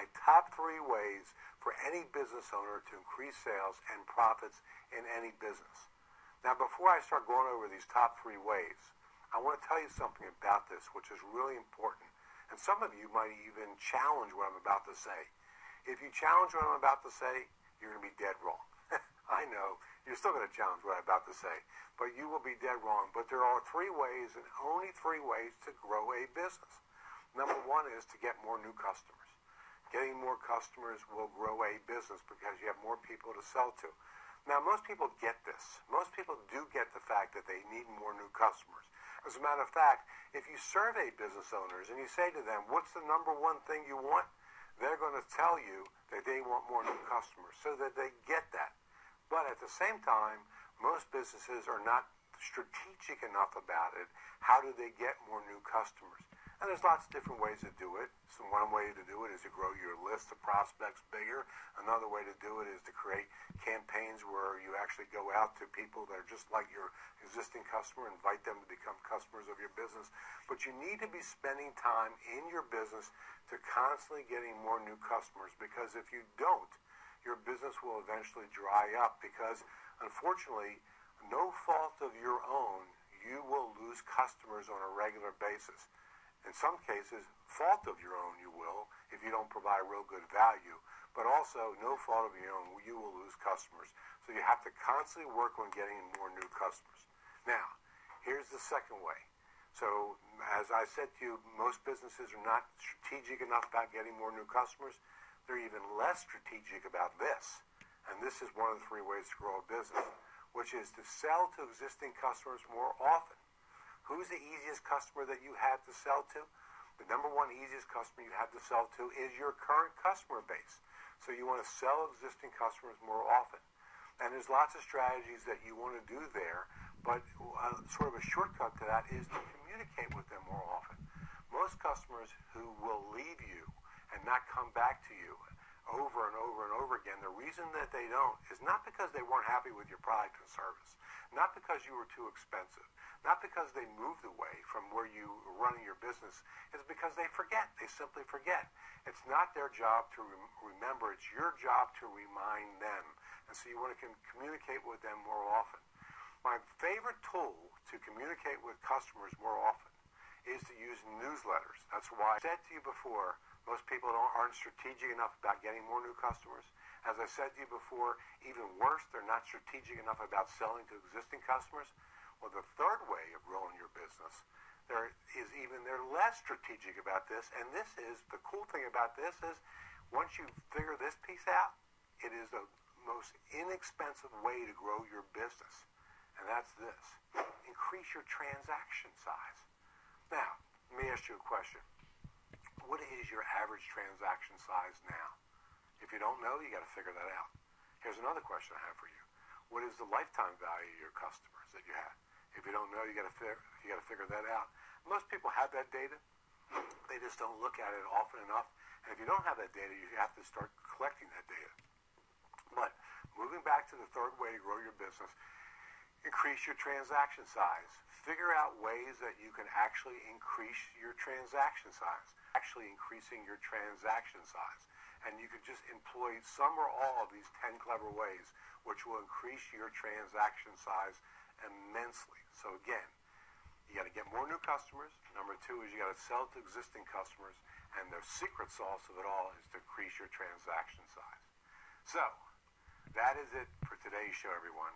my top 3 ways for any business owner to increase sales and profits in any business. Now, before I start going over these top 3 ways, I want to tell you something about this, which is really important. And some of you might even challenge what I'm about to say. If you challenge what I'm about to say, you're going to be dead wrong. I know, you're still going to challenge what I'm about to say, but you will be dead wrong. But there are 3 ways, and only 3 ways, to grow a business. Number 1 is to get more new customers. Getting more customers will grow a business because you have more people to sell to. Now, most people get this. Most people do get the fact that they need more new customers. As a matter of fact, if you survey business owners and you say to them, what's the number 1 thing you want? They're going to tell you that they want more new customers so that they get that. But at the same time, most businesses are not strategic enough about it. How do they get more new customers? And there's lots of different ways to do it. So one way to do it is to grow your list of prospects bigger. Another way to do it is to create campaigns where you actually go out to people that are just like your existing customer, invite them to become customers of your business. But you need to be spending time in your business to constantly getting more new customers, because if you don't, your business will eventually dry up, because unfortunately, no fault of your own, you will lose customers on a regular basis. In some cases, fault of your own you will, if you don't provide real good value, but also no fault of your own, you will lose customers. So you have to constantly work on getting more new customers. Now, here's the second way. So as I said to you, most businesses are not strategic enough about getting more new customers. They're even less strategic about this. And this is one of the 3 ways to grow a business, which is to sell to existing customers more often. Who's the easiest customer that you have to sell to? The number 1 easiest customer you have to sell to is your current customer base. So you want to sell existing customers more often. And there's lots of strategies that you want to do there, but sort of a shortcut to that is to communicate with them more often. Most customers who will leave you and not come back to you over and over and over again, the reason that they don't is not because they weren't happy with your product and service, not because you were too expensive, not because they moved away from where you were running your business. It's because they forget. They simply forget. It's not their job to remember. It's your job to remind them. And so you want to communicate with them more often. My favorite tool to communicate with customers more often is to use newsletters. That's why I said to you before, most people aren't strategic enough about getting more new customers. As I said to you before, even worse, they're not strategic enough about selling to existing customers. Well, the third way of growing your business, they're less strategic about this. And this is, the cool thing about this is, once you figure this piece out, it is the most inexpensive way to grow your business. And that's this: increase your transaction size. Now, let me ask you a question. What is your average transaction size now? If you don't know, you got to figure that out. Here's another question I have for you. What is the lifetime value of your customers that you have? If you don't know, you got to figure that out. Most people have that data. They just don't look at it often enough. And if you don't have that data, you have to start collecting that data. But moving back to the third way to grow your business, increase your transaction size. Figure out ways that you can actually increase your transaction size. Actually increasing your transaction size. And you could just employ some or all of these 10 clever ways, which will increase your transaction size immensely. So again, you got to get more new customers. Number 2 is you got to sell to existing customers. And the secret sauce of it all is to increase your transaction size. So, that is it for today's show, everyone.